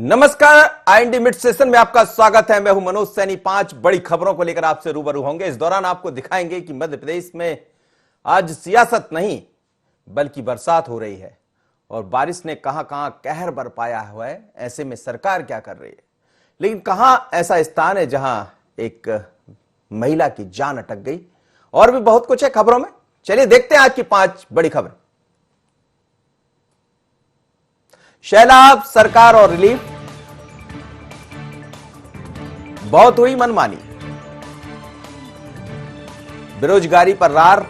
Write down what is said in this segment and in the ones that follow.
नमस्कार, IND mid session में आपका स्वागत है। मैं हूं मनोज सैनी। 5 बड़ी खबरों को लेकर आपसे रूबरू होंगे। इस दौरान आपको दिखाएंगे कि मध्य प्रदेश में आज सियासत नहीं बल्कि बरसात हो रही है और बारिश ने कहां कहां कहर बरपाया हुआ है। ऐसे में सरकार क्या कर रही है, लेकिन कहां ऐसा स्थान है जहां एक महिला की जान अटक गई, और भी बहुत कुछ है खबरों में। चलिए देखते हैं आज की 5 बड़ी खबर। सैलाब, सरकार और रिलीफ, बहुत हुई मनमानी, बेरोजगारी पर रार,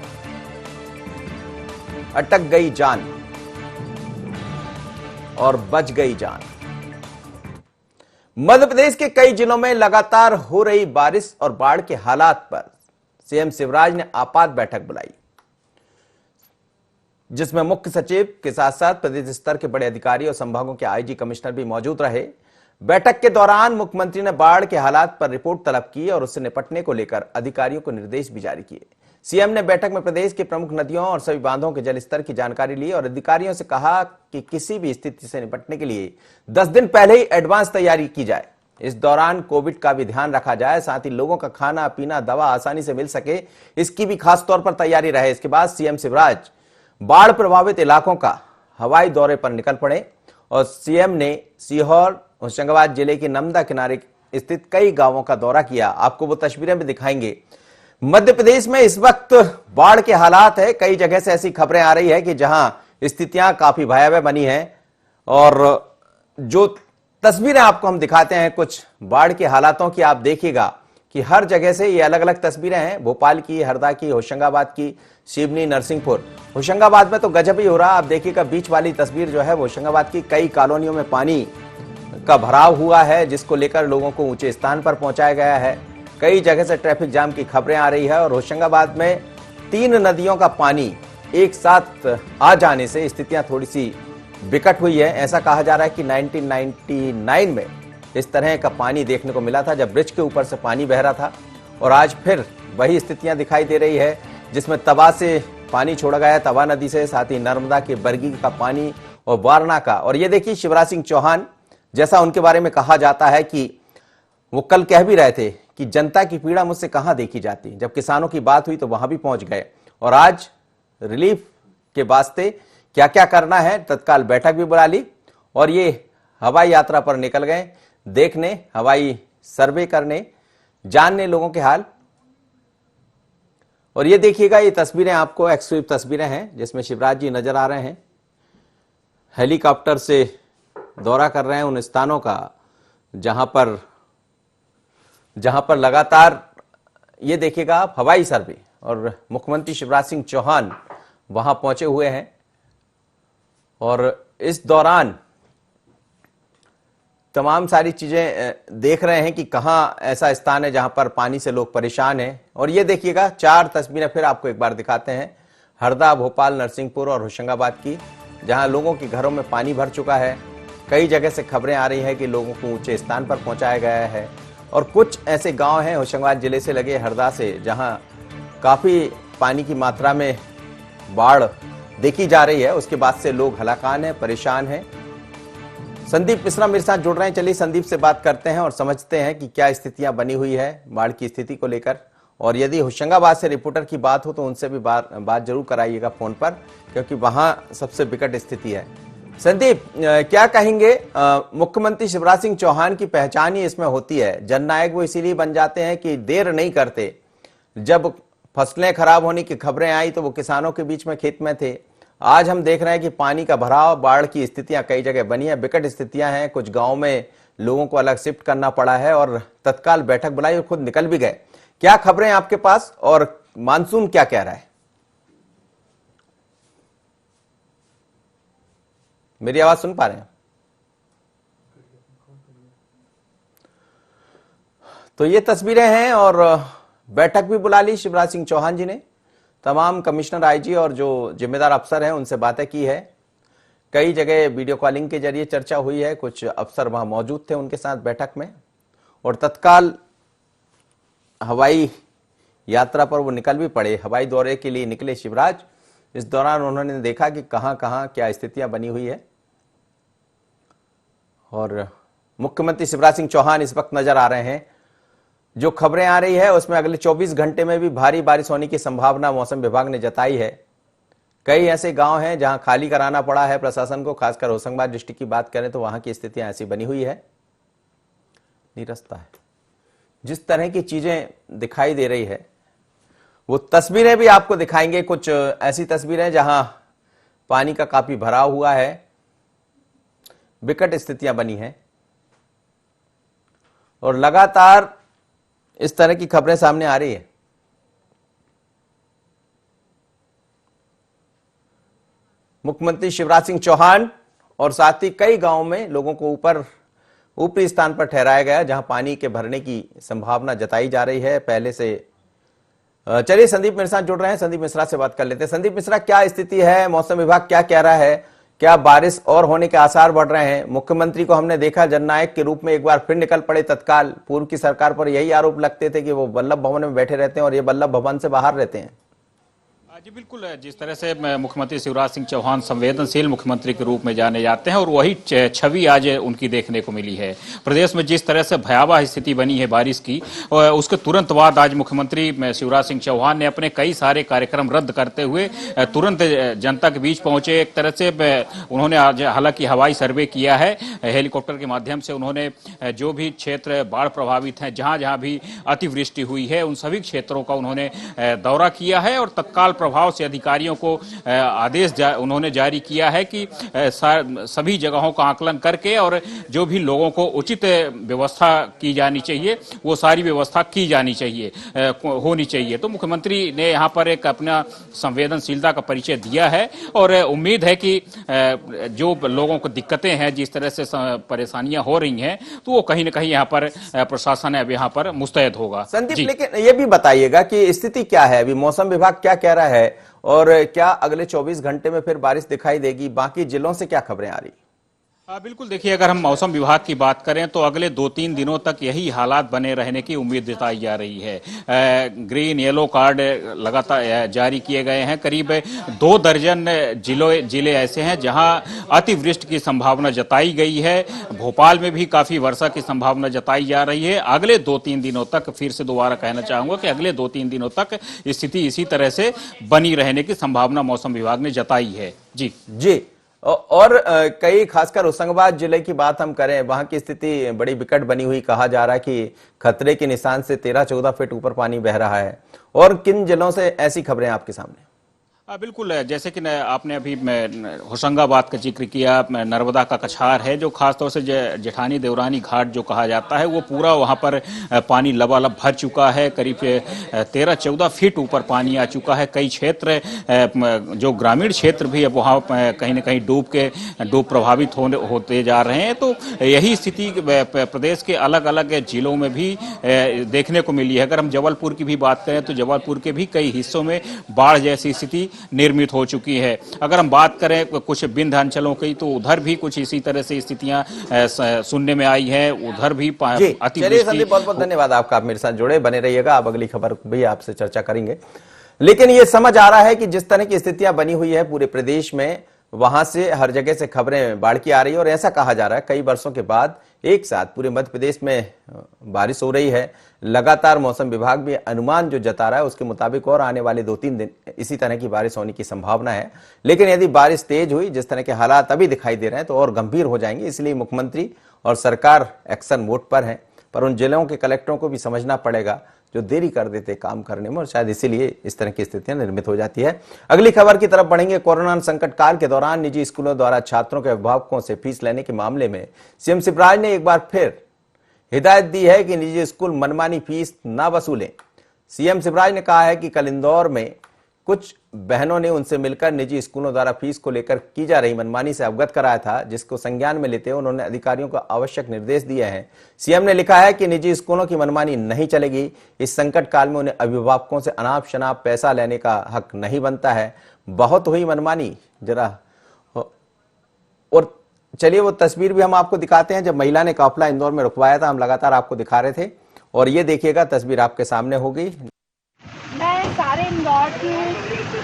अटक गई जान और बच गई जान। मध्य प्रदेश के कई जिलों में लगातार हो रही बारिश और बाढ़ के हालात पर सीएम शिवराज ने आपात बैठक बुलाई, जिसमें मुख्य सचिव के साथ साथ प्रदेश स्तर के बड़े अधिकारी और संभागों के आईजी, कमिश्नर भी मौजूद रहे। बैठक के दौरान मुख्यमंत्री ने बाढ़ के हालात पर रिपोर्ट तलब की और उससे निपटने को लेकर अधिकारियों को निर्देश भी जारी किए। सीएम ने बैठक में प्रदेश की प्रमुख नदियों और सभी बांधों के जलस्तर की जानकारी ली और अधिकारियों से कहा कि किसी भी स्थिति से निपटने के लिए 10 दिन पहले ही एडवांस तैयारी की जाए। इस दौरान कोविड का भी ध्यान रखा जाए, साथ ही लोगों का खाना पीना, दवा आसानी से मिल सके, इसकी भी खास तौर पर तैयारी रहे। इसके बाद सीएम शिवराज बाढ़ प्रभावित इलाकों का हवाई दौरे पर निकल पड़े और सीएम ने सीहोर, होशंगाबाद जिले के नर्मदा किनारे स्थित कई गांवों का दौरा किया। आपको वो तस्वीरें भी दिखाएंगे। मध्य प्रदेश में इस वक्त बाढ़ के हालात है। कई जगह से ऐसी खबरें आ रही है कि जहां स्थितियां काफी भयावह बनी है, और जो तस्वीरें आपको हम दिखाते हैं कुछ बाढ़ के हालातों की, आप देखिएगा कि हर जगह से ये अलग अलग तस्वीरें हैं। भोपाल की, हरदा की, होशंगाबाद की, सिवनी, नरसिंहपुर। होशंगाबाद में तो गजब ही हो रहा। आप देखिएगा बीच वाली तस्वीर जो है होशंगाबाद की, कई कॉलोनियों में पानी का भराव हुआ है, जिसको लेकर लोगों को ऊंचे स्थान पर पहुंचाया गया है। कई जगह से ट्रैफिक जाम की खबरें आ रही है और होशंगाबाद में 3 नदियों का पानी एक साथ आ जाने से स्थितियां थोड़ी सी विकट हुई है। ऐसा कहा जा रहा है कि 1999 में इस तरह का पानी देखने को मिला था, जब ब्रिज के ऊपर से पानी बह रहा था, और आज फिर वही स्थितियां दिखाई दे रही है, जिसमें तवा से पानी छोड़ा गया है, तवा नदी से, साथ ही नर्मदा के बरगी का पानी और वारणा का। और ये देखिए शिवराज सिंह चौहान, जैसा उनके बारे में कहा जाता है कि वो कल कह भी रहे थे कि जनता की पीड़ा मुझसे कहां देखी जाती। जब किसानों की बात हुई तो वहां भी पहुंच गए, और आज रिलीफ के वास्ते क्या क्या करना है तत्काल बैठक भी बुला ली, और ये हवाई यात्रा पर निकल गए, देखने, हवाई सर्वे करने, जानने लोगों के हाल। और ये देखिएगा, ये तस्वीरें आपको एक्सक्लूसिव तस्वीरें हैं जिसमें शिवराज जी नजर आ रहे हैं, हेलीकॉप्टर से दौरा कर रहे हैं उन स्थानों का जहां पर लगातार, ये देखिएगा आप, हवाई सर्वे, और मुख्यमंत्री शिवराज सिंह चौहान वहां पहुंचे हुए हैं। और इस दौरान तमाम सारी चीजें देख रहे हैं कि कहां ऐसा स्थान है जहां पर पानी से लोग परेशान हैं। और ये देखिएगा 4 तस्वीरें फिर आपको एक बार दिखाते हैं, हरदा, भोपाल, नरसिंहपुर और होशंगाबाद की, जहां लोगों के घरों में पानी भर चुका है। कई जगह से खबरें आ रही है कि लोगों को ऊंचे स्थान पर पहुंचाया गया है, और कुछ ऐसे गांव हैं होशंगाबाद जिले से लगे, हरदा से, जहां काफी पानी की मात्रा में बाढ़ देखी जा रही है। उसके बाद से लोग हलाकान हैं, परेशान हैं। संदीप मिश्रा मेरे साथ जुड़ रहे हैं। चलिए संदीप से बात करते हैं और समझते हैं कि क्या स्थितियां बनी हुई है बाढ़ की स्थिति को लेकर, और यदि होशंगाबाद से रिपोर्टर की बात हो तो उनसे भी बात जरूर कराइएगा फोन पर, क्योंकि वहां सबसे विकट स्थिति है। संदीप, क्या कहेंगे? मुख्यमंत्री शिवराज सिंह चौहान की पहचान ही इसमें होती है, जननायक वो इसीलिए बन जाते हैं कि देर नहीं करते। जब फसलें खराब होने की खबरें आई तो वो किसानों के बीच में खेत में थे। आज हम देख रहे हैं कि पानी का भराव, बाढ़ की स्थितियां कई जगह बनी है, विकट स्थितियां हैं। कुछ गांव में लोगों को अलग शिफ्ट करना पड़ा है और तत्काल बैठक बुलाई और खुद निकल भी गए। क्या खबरें आपके पास, और मानसून क्या कह रहा है? मेरी आवाज सुन पा रहे हैं? तो ये तस्वीरें हैं, और बैठक भी बुला ली शिवराज सिंह चौहान जी ने। तमाम कमिश्नर, आईजी और जो जिम्मेदार अफसर हैं उनसे बातें की है। कई जगह वीडियो कॉलिंग के जरिए चर्चा हुई है, कुछ अफसर वहां मौजूद थे उनके साथ बैठक में, और तत्काल हवाई यात्रा पर वो निकल भी पड़े। हवाई दौरे के लिए निकले शिवराज। इस दौरान उन्होंने देखा कि कहां कहां क्या स्थितियां बनी हुई है, और मुख्यमंत्री शिवराज सिंह चौहान इस वक्त नजर आ रहे हैं। जो खबरें आ रही है उसमें अगले 24 घंटे में भी भारी बारिश होने की संभावना मौसम विभाग ने जताई है। कई ऐसे गांव हैं जहां खाली कराना पड़ा है प्रशासन को, खासकर होशंगाबाद डिस्ट्रिक्ट की बात करें तो वहां की स्थितियां ऐसी बनी हुई है, निरस्ता है। जिस तरह की चीजें दिखाई दे रही है वो तस्वीरें भी आपको दिखाएंगे। कुछ ऐसी तस्वीरें जहां पानी का काफी भराव हुआ है, विकट स्थितियां बनी हैं और लगातार इस तरह की खबरें सामने आ रही है। मुख्यमंत्री शिवराज सिंह चौहान और साथ ही कई गांवों में लोगों को ऊपरी स्थान पर ठहराया गया जहां पानी के भरने की संभावना जताई जा रही है पहले से। चलिए संदीप मिश्रा जुड़ रहे हैं, संदीप मिश्रा से बात कर लेते हैं। संदीप मिश्रा, क्या स्थिति है? मौसम विभाग क्या कह रहा है? क्या बारिश और होने के आसार बढ़ रहे हैं? मुख्यमंत्री को हमने देखा जननायक के रूप में एक बार फिर निकल पड़े तत्काल। पूर्व की सरकार पर यही आरोप लगते थे कि वो वल्लभ भवन में बैठे रहते हैं और ये वल्लभ भवन से बाहर रहते हैं। जी बिल्कुल, जिस तरह से मुख्यमंत्री शिवराज सिंह चौहान संवेदनशील मुख्यमंत्री के रूप में जाने जाते हैं और वही छवि आज उनकी देखने को मिली है। प्रदेश में जिस तरह से भयावह स्थिति बनी है बारिश की, उसके तुरंत बाद आज मुख्यमंत्री शिवराज सिंह चौहान ने अपने कई सारे कार्यक्रम रद्द करते हुए तुरंत जनता के बीच पहुंचे। एक तरह से उन्होंने आज हालांकि हवाई सर्वे किया है, हेलीकॉप्टर के माध्यम से उन्होंने जो भी क्षेत्र बाढ़ प्रभावित हैं, जहां जहां भी अतिवृष्टि हुई है, उन सभी क्षेत्रों का उन्होंने दौरा किया है और तत्काल प्रभाव से अधिकारियों को आदेश उन्होंने जारी किया है कि सभी जगहों का आकलन करके और जो भी लोगों को उचित व्यवस्था की जानी चाहिए वो सारी व्यवस्था की जानी चाहिए, होनी चाहिए। तो मुख्यमंत्री ने यहाँ पर एक अपना संवेदनशीलता का परिचय दिया है और उम्मीद है कि जो लोगों को दिक्कतें हैं, जिस तरह से परेशानियां हो रही हैं, तो वो कहीं ना कहीं यहाँ पर प्रशासन अब यहाँ पर मुस्तैद होगा। संदीप, लेकिन ये भी बताइएगा कि स्थिति क्या है अभी, मौसम विभाग क्या कह रहा है और क्या अगले 24 घंटे में फिर बारिश दिखाई देगी? बाकी जिलों से क्या खबरें आ रही? बिल्कुल, देखिए, अगर हम मौसम विभाग की बात करें तो अगले 2-3 दिनों तक यही हालात बने रहने की उम्मीद जताई जा रही है। ग्रीन येलो कार्ड लगातार जारी किए गए हैं। करीब 2 दर्जन जिले ऐसे हैं जहां अतिवृष्टि की संभावना जताई गई है। भोपाल में भी काफी वर्षा की संभावना जताई जा रही है। अगले 2-3 दिनों तक, फिर से दोबारा कहना चाहूंगा कि अगले 2-3 दिनों तक स्थिति इसी तरह से बनी रहने की संभावना मौसम विभाग ने जताई है। जी जी। और कई, खासकर होशंगाबाद जिले की बात हम करें, वहां की स्थिति बड़ी विकट बनी हुई। कहा जा रहा है कि खतरे के निशान से 13-14 फीट ऊपर पानी बह रहा है। और किन जिलों से ऐसी खबरें आपके सामने? बिल्कुल, जैसे कि आपने अभी होशंगाबाद का जिक्र किया, नर्मदा का कछार है जो खासतौर से जेठानी देवरानी घाट जो कहा जाता है, वो पूरा वहां पर पानी लबालब भर चुका है। करीब 13-14 फीट ऊपर पानी आ चुका है। कई क्षेत्र, जो ग्रामीण क्षेत्र भी अब वहाँ कहीं ना कहीं डूब प्रभावित होते जा रहे हैं। तो यही स्थिति प्रदेश के अलग अलग जिलों में भी देखने को मिली है। अगर हम जबलपुर की भी बात करें तो जबलपुर के भी कई हिस्सों में बाढ़ जैसी स्थिति निर्मित हो चुकी है। अगर हम बात करें कुछ विंध्य अंचलों की तो उधर भी कुछ इसी तरह से स्थितियां सुनने में आई है। उधर भी चलिए संदीप, बहुत बहुत धन्यवाद आपका, आप मेरे साथ जुड़े, बने रहिएगा। आप अगली खबर भी आपसे चर्चा करेंगे। लेकिन ये समझ आ रहा है कि जिस तरह की स्थितियां बनी हुई है पूरे प्रदेश में, वहां से हर जगह से खबरें बाढ़ की आ रही है और ऐसा कहा जा रहा है कई वर्षों के बाद एक साथ पूरे मध्य प्रदेश में बारिश हो रही है। लगातार मौसम विभाग भी अनुमान जो जता रहा है उसके मुताबिक और आने वाले 2-3 दिन इसी तरह की बारिश होने की संभावना है। लेकिन यदि बारिश तेज हुई, जिस तरह के हालात अभी दिखाई दे रहे हैं, तो और गंभीर हो जाएंगे। इसलिए मुख्यमंत्री और सरकार एक्शन मोड पर है, पर उन जिलों के कलेक्टरों को भी समझना पड़ेगा जो देरी कर देते काम करने में, और शायद इसीलिए इस तरह की स्थितियां निर्मित हो जाती है। अगली खबर की तरफ बढ़ेंगे। कोरोना संकट काल के दौरान निजी स्कूलों द्वारा छात्रों के अभिभावकों से फीस लेने के मामले में सीएम शिवराज ने एक बार फिर हिदायत दी है कि निजी स्कूल मनमानी फीस ना वसूलें। सीएम शिवराज ने कहा है कि कल इंदौर में कुछ बहनों ने उनसे मिलकर निजी स्कूलों द्वारा फीस को लेकर की जा रही मनमानी से अवगत कराया था, जिसको संज्ञान में लेते हुए उन्होंने अधिकारियों को आवश्यक निर्देश दिए हैं। सीएम ने लिखा है कि निजी स्कूलों की मनमानी नहीं चलेगी। इस संकट काल में उन्हें अभिभावकों से अनाप शनाप पैसा लेने का हक नहीं बनता है। बहुत हुई मनमानी जरा। और चलिए वो तस्वीर भी हम आपको दिखाते हैं जब महिला ने काफिला इंदौर में रुकवाया था। हम लगातार आपको दिखा रहे थे और ये देखिएगा, तस्वीर आपके सामने होगी। मैं सारे इंदौर की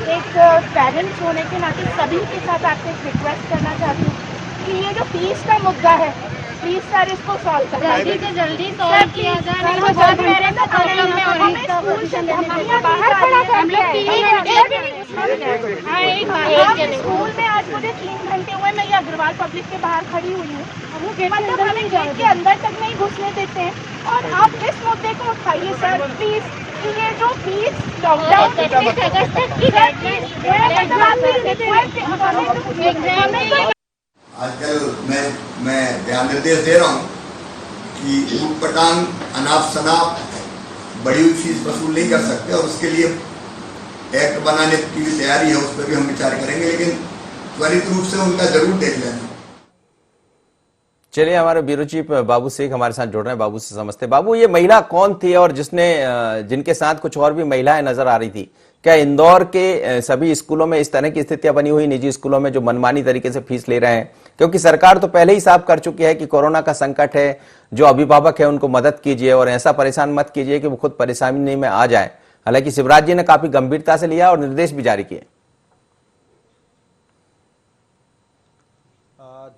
एक पेरेंट्स होने के नाते सभी के साथ आपसे एक रिक्वेस्ट करना चाहती हूँ कि ये जो फीस का मुद्दा है प्लीज सर इसको सॉल्व करें, जल्दी से जल्दी सॉल्व किया जाए। नहीं तो बहुत मेरे से प्रॉब्लम में और हमें स्कूल से बाहर खड़ा कर हम लोग स्कूल में आज मुझे 3 घंटे हुए, मैं ये अग्रवाल पब्लिक के बाहर खड़ी हुई हूँ, मतलब हमें गेट के अंदर तक नहीं घुसने देते हैं। और आप इस मुद्दे को उठाइए सर प्लीज, कि ये जो फीस लॉकडाउन आजकल मैं ध्यान निर्देश दे रहा हूँ कि ऊटपटांग अनाप शनाप बड़ी हुई फीस वसूल नहीं कर सकते, और उसके लिए एक्ट बनाने की भी तैयारी है, उस पर भी हम विचार करेंगे, लेकिन त्वरित रूप से उनका जरूर देख लेना। चलिए, हमारे ब्यूरो चीफ बाबू शेख हमारे साथ जुड़ रहे हैं। बाबू से समझते हैं। बाबू, ये महिला कौन थी और जिनके साथ कुछ और भी महिलाएं नजर आ रही थी? क्या इंदौर के सभी स्कूलों में इस तरह की स्थितियां बनी हुई, निजी स्कूलों में जो मनमानी तरीके से फीस ले रहे हैं? क्योंकि सरकार तो पहले ही साफ कर चुकी है कि कोरोना का संकट है, जो अभिभावक है उनको मदद कीजिए और ऐसा परेशान मत कीजिए कि वो खुद परेशानी में आ जाए। हालांकि शिवराज जी ने काफी गंभीरता से लिया और निर्देश भी जारी किए।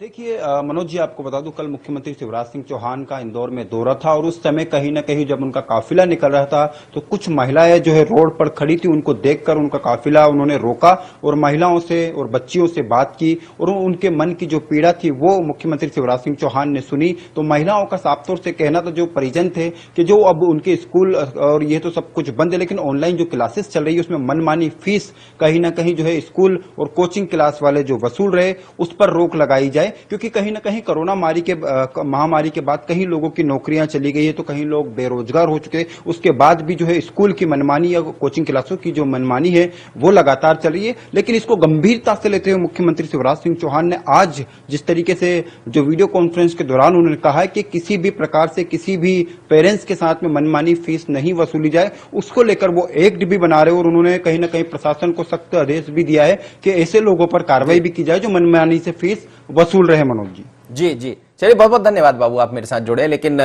देखिए मनोज जी, आपको बता दूं, कल मुख्यमंत्री शिवराज सिंह चौहान का इंदौर में दौरा था और उस समय कहीं ना कहीं जब उनका काफिला निकल रहा था तो कुछ महिलाएं जो है रोड पर खड़ी थी, उनको देखकर उनका काफिला उन्होंने रोका और महिलाओं से और बच्चियों से बात की और उनके मन की जो पीड़ा थी वो मुख्यमंत्री शिवराज सिंह चौहान ने सुनी। तो महिलाओं का साफ तौर से कहना था, जो परिजन थे, कि जो अब उनके स्कूल और ये तो सब कुछ बंद है, लेकिन ऑनलाइन जो क्लासेस चल रही है उसमें मनमानी फीस कहीं ना कहीं जो है स्कूल और कोचिंग क्लास वाले जो वसूल रहे उस पर रोक लगाई जाए, क्योंकि कहीं ना कहीं कोरोना महामारी के बाद कहीं लोगों की नौकरियां चली गई है, तो कहीं लोग बेरोजगार हो चुके। उसके बाद भी जो है स्कूल की मनमानी या कोचिंग क्लासों की जो मनमानी है वो लगातार चल रही है। लेकिन इसको गंभीरता से लेते हुए मुख्यमंत्री शिवराज सिंह चौहान ने आज जिस तरीके से जो वीडियो कॉन्फ्रेंस के दौरान उन्होंने कहा है कि किसी भी प्रकार से किसी भी पेरेंट्स के साथ में मनमानी फीस नहीं वसूली जाए, उसको लेकर वो एक्ट भी बना रहे और उन्होंने कहीं ना कहीं प्रशासन को सख्त आदेश भी दिया है कि ऐसे लोगों पर कार्रवाई भी की जाए जो मनमानी से फीस वसूल रहे। मनोज जी जी, चलिए, बहुत बहुत धन्यवाद बाबू, आप मेरे साथ जुड़े। लेकिन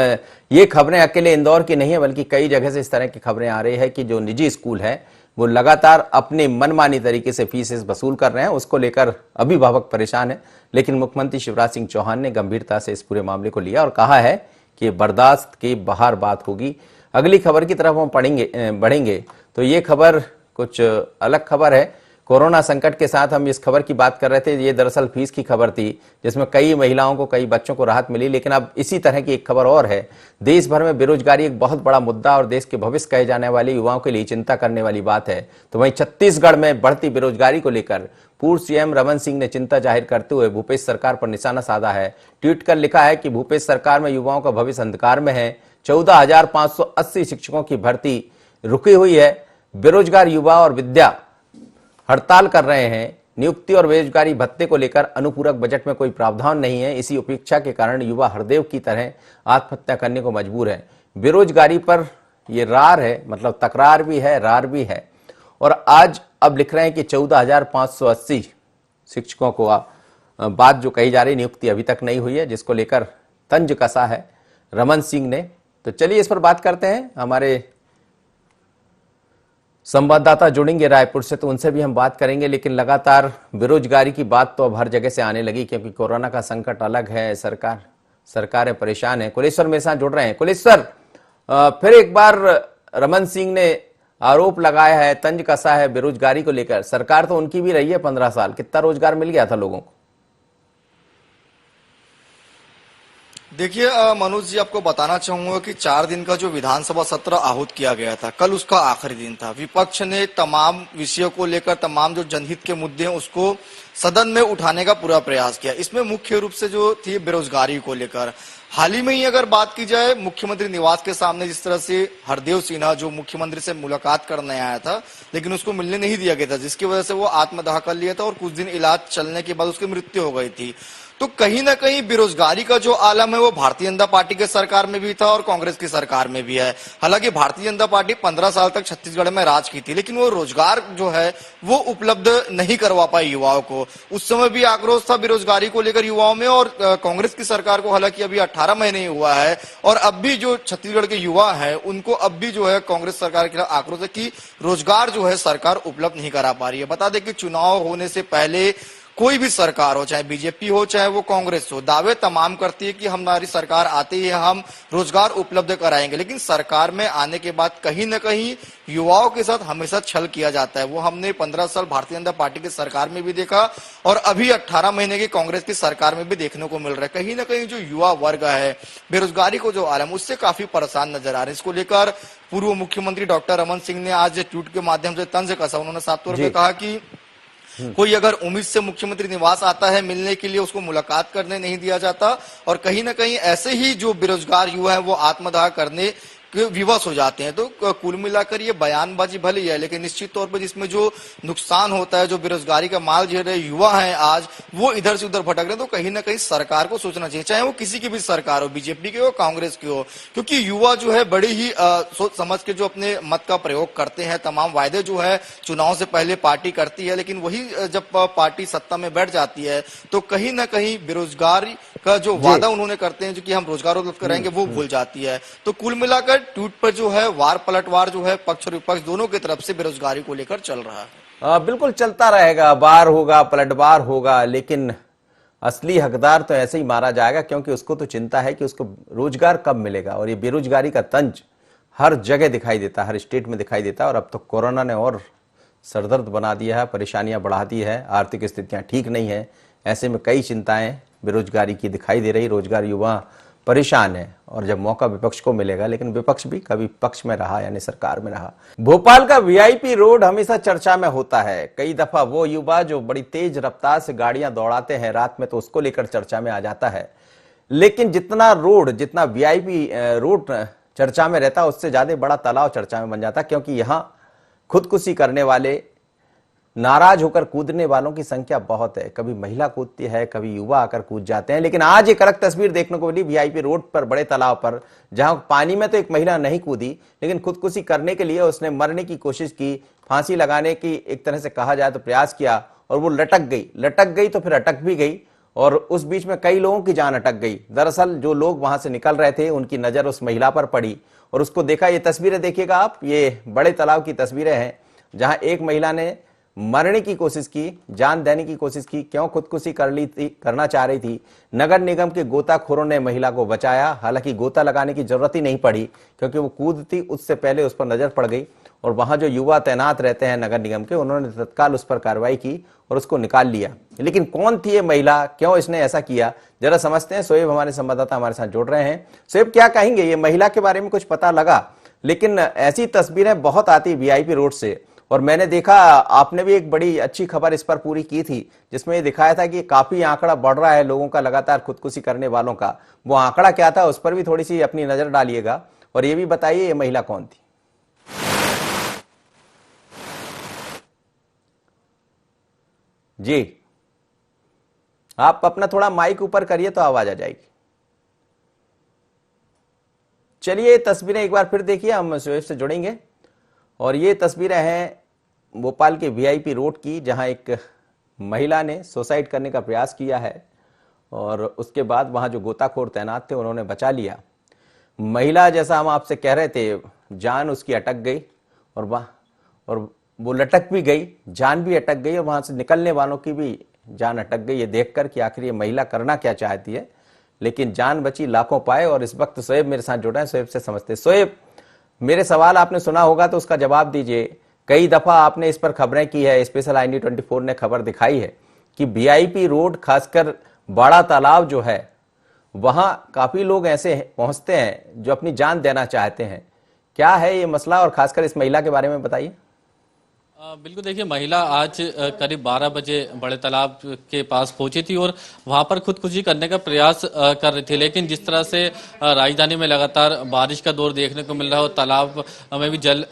ये खबरें अकेले इंदौर की नहीं है, बल्कि कई जगह से इस तरह की खबरें आ रही है कि जो निजी स्कूल है वो लगातार अपने मनमानी तरीके से फीस वसूल कर रहे हैं। उसको लेकर अभिभावक परेशान है, लेकिन मुख्यमंत्री शिवराज सिंह चौहान ने गंभीरता से इस पूरे मामले को लिया और कहा है कि बर्दाश्त के बाहर बात होगी। अगली खबर की तरफ हम बढ़ेंगे तो ये खबर कुछ अलग खबर है। कोरोना संकट के साथ हम इस खबर की बात कर रहे थे, ये दरअसल फीस की खबर थी जिसमें कई महिलाओं को, कई बच्चों को राहत मिली। लेकिन अब इसी तरह की एक खबर और है। देश भर में बेरोजगारी एक बहुत बड़ा मुद्दा और देश के भविष्य कहे जाने वाले युवाओं के लिए चिंता करने वाली बात है। तो वहीं छत्तीसगढ़ में बढ़ती बेरोजगारी को लेकर पूर्व सीएम रमन सिंह ने चिंता जाहिर करते हुए भूपेश सरकार पर निशाना साधा है। ट्वीट कर लिखा है कि भूपेश सरकार में युवाओं का भविष्य अंधकार में है। 14,580 शिक्षकों की भर्ती रुकी हुई है। बेरोजगार युवा और विद्या हड़ताल कर रहे हैं। नियुक्ति और बेरोजगारी भत्ते को लेकर अनुपूरक बजट में कोई प्रावधान नहीं है। इसी उपेक्षा के कारण युवा हरदेव की तरह आत्महत्या करने को मजबूर है। बेरोजगारी पर ये रार है, मतलब तकरार भी है, रार भी है। और आज अब लिख रहे हैं कि 14,580 शिक्षकों को बात जो कही जा रही, नियुक्ति अभी तक नहीं हुई है, जिसको लेकर तंज कसा है रमन सिंह ने। तो चलिए इस पर बात करते हैं। हमारे संवाददाता जुड़ेंगे रायपुर से, तो उनसे भी हम बात करेंगे। लेकिन लगातार बेरोजगारी की बात तो अब हर जगह से आने लगी, क्योंकि कोरोना का संकट अलग है, सरकारें परेशान है। कुलेश्वर मेरे साथ जुड़ रहे हैं। कुलेश्वर, फिर एक बार रमन सिंह ने आरोप लगाया है, तंज कसा है बेरोजगारी को लेकर। सरकार तो उनकी भी रही है 15 साल, कितना रोजगार मिल गया था लोगों को? देखिए मनोज जी, आपको बताना चाहूंगा कि 4 दिन का जो विधानसभा सत्र आहूत किया गया था, कल उसका आखिरी दिन था। विपक्ष ने तमाम विषयों को लेकर, तमाम जो जनहित के मुद्दे हैं उसको सदन में उठाने का पूरा प्रयास किया। इसमें मुख्य रूप से जो थी बेरोजगारी को लेकर, हाल ही में ही अगर बात की जाए, मुख्यमंत्री निवास के सामने जिस तरह से हरदेव सिन्हा जो मुख्यमंत्री से मुलाकात करने आया था, लेकिन उसको मिलने नहीं दिया गया था, जिसकी वजह से वो आत्मदाह कर लिया था और कुछ दिन इलाज चलने के बाद उसकी मृत्यु हो गई थी। तो कहीं ना कहीं बेरोजगारी का जो आलम है वो भारतीय जनता पार्टी के सरकार में भी था और कांग्रेस की सरकार में भी है। हालांकि भारतीय जनता पार्टी 15 साल तक छत्तीसगढ़ में राज की थी, लेकिन वो रोजगार जो है वो उपलब्ध नहीं करवा पाई युवाओं को। उस समय भी आक्रोश था बेरोजगारी को लेकर युवाओं में, और कांग्रेस की सरकार को हालांकि अभी 18 महीने ही हुआ है और अब भी जो छत्तीसगढ़ के युवा है उनको अब भी जो है कांग्रेस सरकार के खिलाफ आक्रोश है कि रोजगार जो है सरकार उपलब्ध नहीं करा पा रही है। बता दें कि चुनाव होने से पहले कोई भी सरकार हो, चाहे बीजेपी हो चाहे वो कांग्रेस हो, दावे तमाम करती है कि हमारी सरकार आते ही हम रोजगार उपलब्ध कराएंगे, लेकिन सरकार में आने के बाद कहीं ना कहीं युवाओं के साथ हमेशा छल किया जाता है। वो हमने 15 साल भारतीय जनता पार्टी की सरकार में भी देखा और अभी 18 महीने की कांग्रेस की सरकार में भी देखने को मिल रहा है। कहीं ना कहीं जो युवा वर्ग है, बेरोजगारी को जो आलम, उससे काफी परेशान नजर आ रहे हैं। इसको लेकर पूर्व मुख्यमंत्री डॉक्टर रमन सिंह ने आज ट्वीट के माध्यम से तंज कसा। उन्होंने साफ तौर पर कहा कि कोई अगर उम्मीद से मुख्यमंत्री निवास आता है मिलने के लिए, उसको मुलाकात करने नहीं दिया जाता और कहीं ना कहीं ऐसे ही जो बेरोजगार युवा है वो आत्मदाह करने विवश हो जाते हैं। तो कुल मिलाकर ये बयानबाजी भले ही है, लेकिन निश्चित तौर पर जिसमें जो नुकसान होता है, जो बेरोजगारी का माल झेल रहे युवा हैं आज, वो इधर से उधर भटक रहे हैं। तो कहीं ना कहीं सरकार को सोचना चाहिए, चाहे वो किसी की भी सरकार हो, बीजेपी की हो, कांग्रेस की हो, क्योंकि युवा जो है बड़ी ही सोच समझ के जो अपने मत का प्रयोग करते हैं। तमाम वायदे जो है चुनाव से पहले पार्टी करती है, लेकिन वही जब पार्टी सत्ता में बैठ जाती है तो कहीं ना कहीं बेरोजगारी का जो वादा उन्होंने करते हैं, जो कि हम रोजगार उपलब्ध कराएंगे, वो भूल जाती है। तो कुल मिलाकर ट्वीट पर जो है वार पलटवार जो है पक्ष और विपक्ष दोनों की तरफ से बेरोजगारी को लेकर चल रहा है। बिल्कुल चलता रहेगा, बार होगा, पलटवार होगा, लेकिन असली हकदार तो ऐसे ही मारा जाएगा, क्योंकि उसको तो चिंता है कि उसको रोजगार कब मिलेगा। और ये बेरोजगारी का तंज हर जगह दिखाई देता है, हर स्टेट में दिखाई देता है। और अब तो कोरोना ने और सरदर्द बना दिया है, परेशानियां बढ़ा दी है, आर्थिक स्थितियां ठीक नहीं है। ऐसे में कई चिंताएं बेरोजगारी की दिखाई दे रही। रोजगार युवा परेशान है और जब मौका विपक्ष को मिलेगा, लेकिन विपक्ष भी कभी पक्ष में रहा यानी सरकार में रहा। भोपाल का वीआईपी रोड हमेशा चर्चा में होता है। कई दफा वो युवा जो बड़ी तेज रफ्तार से गाड़ियां दौड़ाते हैं रात में, तो उसको लेकर चर्चा में आ जाता है। लेकिन जितना वीआईपी रोड चर्चा में रहता है, उससे ज्यादा बड़ा तालाब चर्चा में बन जाता है, क्योंकि यहां खुदकुशी करने वाले, नाराज होकर कूदने वालों की संख्या बहुत है। कभी महिला कूदती है, कभी युवा आकर कूद जाते हैं। लेकिन आज एक अलग तस्वीर देखने को मिली वीआईपी रोड पर, बड़े तालाब पर, जहां पानी में तो एक महिला नहीं कूदी, लेकिन खुदकुशी करने के लिए उसने मरने की कोशिश की, फांसी लगाने की एक तरह से कहा जाए तो प्रयास किया, और वो लटक गई तो फिर अटक भी गई, और उस बीच में कई लोगों की जान अटक गई। दरअसल जो लोग वहां से निकल रहे थे, उनकी नजर उस महिला पर पड़ी और उसको देखा। ये तस्वीरें देखिएगा आप, ये बड़े तालाब की तस्वीरें हैं, जहां एक महिला ने मरने की कोशिश की, जान देने की कोशिश की। क्यों खुदकुशी करना चाह रही थी। नगर निगम के गोताखोरों ने महिला को बचाया। हालांकि गोता लगाने की जरूरत ही नहीं पड़ी, क्योंकि वो कूदती उससे पहले उस पर नजर पड़ गई, और वहां जो युवा तैनात रहते हैं नगर निगम के, उन्होंने तत्काल उस पर कार्रवाई की और उसको निकाल लिया। लेकिन कौन थी ये महिला, क्यों इसने ऐसा किया, जरा समझते हैं। सोएब हमारे संवाददाता हमारे साथ जुड़ रहे हैं। सोएब, क्या कहेंगे, ये महिला के बारे में कुछ पता लगा? लेकिन ऐसी तस्वीरें बहुत आती वीआईपी रोड से, और मैंने देखा आपने भी एक बड़ी अच्छी खबर इस पर पूरी की थी, जिसमें ये दिखाया था कि काफी आंकड़ा बढ़ रहा है लोगों का लगातार खुदकुशी करने वालों का। वो आंकड़ा क्या था, उस पर भी थोड़ी सी अपनी नजर डालिएगा, और ये भी बताइए ये महिला कौन थी। जी, आप अपना थोड़ा माइक ऊपर करिए तो आवाज आ जाएगी। चलिए तस्वीरें एक बार फिर देखिए, हम सोएब से जुड़ेंगे। और ये तस्वीरें हैं भोपाल के वीआईपी रोड की, जहां एक महिला ने सुसाइड करने का प्रयास किया है, और उसके बाद वहां जो गोताखोर तैनात थे उन्होंने बचा लिया। महिला, जैसा हम आपसे कह रहे थे, जान उसकी अटक गई, और वो लटक भी गई, जान भी अटक गई, और वहां से निकलने वालों की भी जान अटक गई। ये देखकर कि आखिर ये महिला करना क्या चाहती है, लेकिन जान बची लाखों पाए। और इस वक्त सोएब मेरे साथ जुड़ा है, सोएब से समझते। सोएब, मेरे सवाल आपने सुना होगा तो उसका जवाब दीजिए। कई दफा आपने इस पर खबरें की है, स्पेशल IND 24 ने खबर दिखाई है कि वीआईपी रोड, खासकर बड़ा तालाब जो है, वहां काफी लोग ऐसे पहुंचते हैं जो अपनी जान देना चाहते हैं। क्या है ये मसला, और खासकर इस महिला के बारे में बताइए। बिल्कुल, देखिए, महिला आज करीब 12 बजे बड़े तालाब के पास पहुंची थी और वहां पर खुदकुशी करने का प्रयास कर रही थी। लेकिन जिस तरह से राजधानी में लगातार बारिश का दौर देखने को मिल रहा है और तालाब में भी जल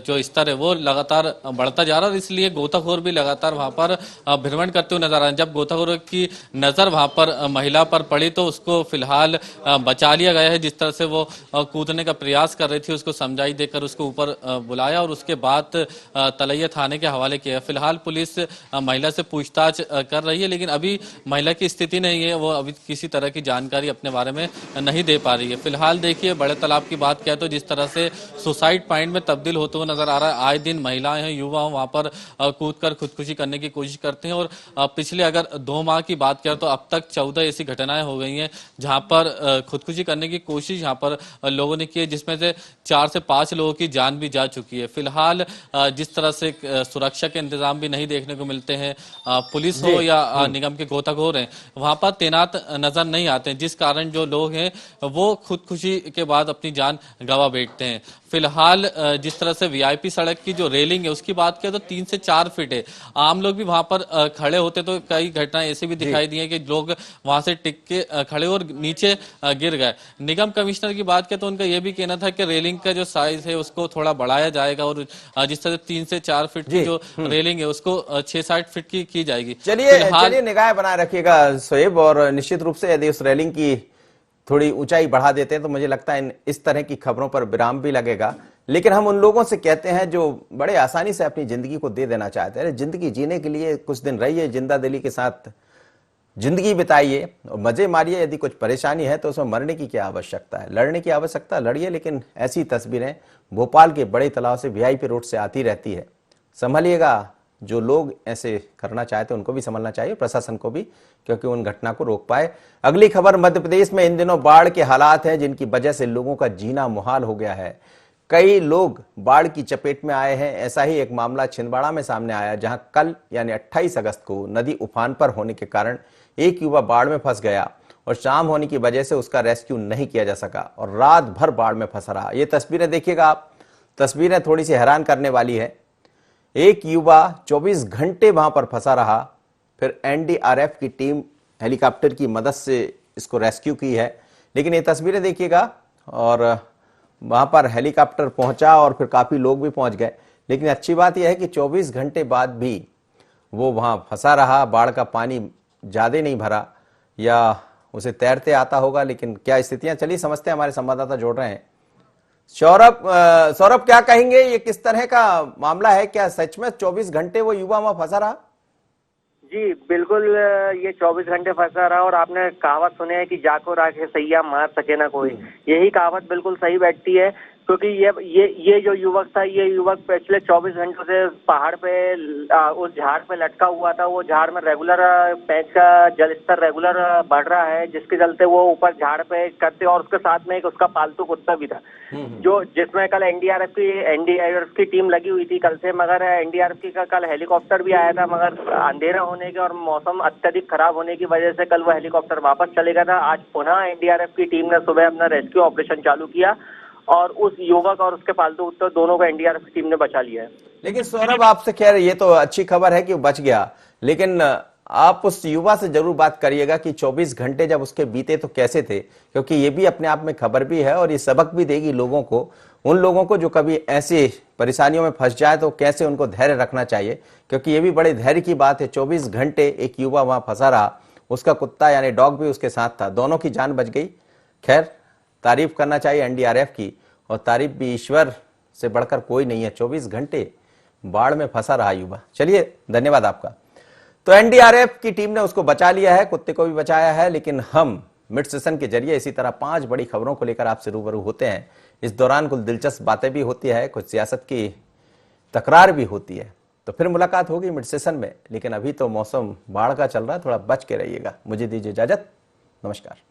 जो स्तर है वो लगातार बढ़ता जा रहा है, और इसलिए गोताखोर भी लगातार वहां पर भ्रमण करते हुए नजर आ रहे हैं। जब गोताखोरों की नजर वहां पर महिला पर पड़ी तो उसको फिलहाल बचा लिया गया है। जिस तरह से वो कूदने का प्रयास कर रही थी, उसको समझाई देकर उसको ऊपर बुलाया, और उसके बाद तलैया थाने के हवाले किया है। फिलहाल पुलिस महिला से पूछताछ कर रही है, लेकिन अभी महिला की स्थिति नहीं है, वो अभी किसी तरह की जानकारी अपने बारे में नहीं दे पा रही है। फिलहाल देखिए, बड़े तालाब की बात किया तो जिस तरह से सुसाइड पॉइंट में तब्दील होते हुए नजर आ रहा है, आए दिन महिलाएं हैं, युवा वहां पर कूदकर खुदकुशी करने की कोशिश करते हैं। और पिछले अगर 2 माह की बात करें तो अब तक 14 ऐसी घटनाएं हो गई हैं जहां पर खुदकुशी करने की कोशिश यहां पर लोगों ने की है, जिसमें से 4 से 5 लोगों की जान भी जा चुकी है। फिलहाल जिस तरह से सुरक्षा के इंतजाम भी नहीं देखने को मिलते हैं, पुलिस हो या निगम के गोताखोर हैं, वहां पर तैनात नजर नहीं आते हैं, जिस कारण जो लोग हैं वो खुदकुशी के बाद अपनी जान गंवा बैठते हैं। फिलहाल जिस तरह से वीआईपी सड़क की जो रेलिंग है उसकी बात करें तो 3 से 4 फीट है। आम लोग भी वहां पर खड़े होते तो कई घटनाएं ऐसी भी दिखाई दी है कि लोग वहां से टिक के खड़े और नीचे गिर गए। निगम कमिश्नर की बात करें तो उनका यह भी कहना था कि रेलिंग का जो साइज है उसको थोड़ा बढ़ाया जाएगा और जिस तरह 3 से 4 फीट की जो रेलिंग है उसको 6-7 फीट की जाएगी। चलिए निगाह बनाए रखिएगा शोएब, और निश्चित रूप से यदि उस रेलिंग की थोड़ी ऊंचाई बढ़ा देते हैं तो मुझे लगता है इस तरह की खबरों पर विराम भी लगेगा। लेकिन हम उन लोगों से कहते हैं जो बड़े आसानी से अपनी जिंदगी को दे देना चाहते हैं, जिंदगी जीने के लिए कुछ दिन रहिए, जिंदा दिली के साथ जिंदगी बिताइए और मजे मारिए। यदि कुछ परेशानी है तो उसमें मरने की क्या आवश्यकता है, लड़ने की आवश्यकता लड़िए। लेकिन ऐसी तस्वीरें भोपाल के बड़े तालाब से वीआईपी रोड से आती रहती है। संभलिएगा, जो लोग ऐसे करना चाहते हैं उनको भी संभलना चाहिए, प्रशासन को भी, क्योंकि उन घटना को रोक पाए। अगली खबर, मध्य प्रदेश में इन दिनों बाढ़ के हालात हैं जिनकी वजह से लोगों का जीना मुहाल हो गया है। कई लोग बाढ़ की चपेट में आए हैं। ऐसा ही एक मामला छिंदवाड़ा में सामने आया, जहां कल यानी 28 अगस्त को नदी उफान पर होने के कारण एक युवा बाढ़ में फंस गया और शाम होने की वजह से उसका रेस्क्यू नहीं किया जा सका और रात भर बाढ़ में फंसा रहा। ये तस्वीरें देखिएगा आप, तस्वीरें थोड़ी सी हैरान करने वाली है। एक युवा 24 घंटे वहां पर फंसा रहा, फिर एनडीआरएफ की टीम हेलीकॉप्टर की मदद से इसको रेस्क्यू की है। लेकिन ये तस्वीरें देखिएगा, और वहां पर हेलीकॉप्टर पहुंचा और फिर काफी लोग भी पहुंच गए। लेकिन अच्छी बात यह है कि 24 घंटे बाद भी वो वहां फंसा रहा। बाढ़ का पानी ज्यादा नहीं भरा या उसे तैरते आता होगा, लेकिन क्या स्थितियां, चलिए समझते हैं, हमारे संवाददाता जोड़ रहे हैं। सौरभ क्या कहेंगे, ये किस तरह का मामला है? क्या सच में 24 घंटे वो युवा वहां फंसा रहा? जी बिल्कुल, ये 24 घंटे फंसा रहा। और आपने कहावत सुने है कि जाको राखे सैया मार सके ना कोई, यही कहावत बिल्कुल सही बैठती है। क्योंकि ये जो युवक था, ये युवक पिछले 24 घंटों से पहाड़ पे उस झाड़ पे लटका हुआ था। वो झाड़ में रेगुलर पेंच का जलस्तर रेगुलर बढ़ रहा है, जिसके चलते वो ऊपर झाड़ पे करते, और उसके साथ में एक उसका पालतू कुत्ता भी था, जो जिसमें कल एनडीआरएफ की टीम लगी हुई थी कल से। मगर एनडीआरएफ की कल हेलीकॉप्टर भी आया था, मगर अंधेरा होने के और मौसम अत्यधिक खराब होने की वजह से कल वो हेलीकॉप्टर वापस चले गया था। आज पुनः एनडीआरएफ की टीम ने सुबह अपना रेस्क्यू ऑपरेशन चालू किया और उस युवक और उसके पालतू कुत्ते दोनों को एनडीआरएफ की टीम ने बचा लिया है। लेकिन सौरभ, आपसे खैर ये तो अच्छी खबर है कि वो बच गया, लेकिन आप उस युवा से जरूर बात करिएगा कि 24 घंटे जब उसके बीते तो कैसे थे, क्योंकि ये भी अपने आप में खबर भी है और ये सबक भी देगी लोगों को, उन लोगों को जो कभी ऐसे परेशानियों में फंस जाए तो कैसे उनको धैर्य रखना चाहिए, क्योंकि ये भी बड़े धैर्य की बात है। 24 घंटे एक युवा वहां फंसा रहा, उसका कुत्ता यानी डॉग भी उसके साथ था, दोनों की जान बच गई। खैर, तारीफ करना चाहिए एनडीआरएफ की, और तारीफ भी ईश्वर से बढ़कर कोई नहीं है। 24 घंटे बाढ़ में फंसा रहा युवा। चलिए, धन्यवाद आपका। तो एनडीआरएफ की टीम ने उसको बचा लिया है, कुत्ते को भी बचाया है। लेकिन हम मिड सेशन के जरिए इसी तरह 5 बड़ी खबरों को लेकर आपसे रूबरू होते हैं। इस दौरान कुछ दिलचस्प बातें भी होती है, कुछ सियासत की तकरार भी होती है। तो फिर मुलाकात होगी मिड सेशन में, लेकिन अभी तो मौसम बाढ़ का चल रहा है, थोड़ा बच के रहिएगा। मुझे दीजिए इजाजत, नमस्कार।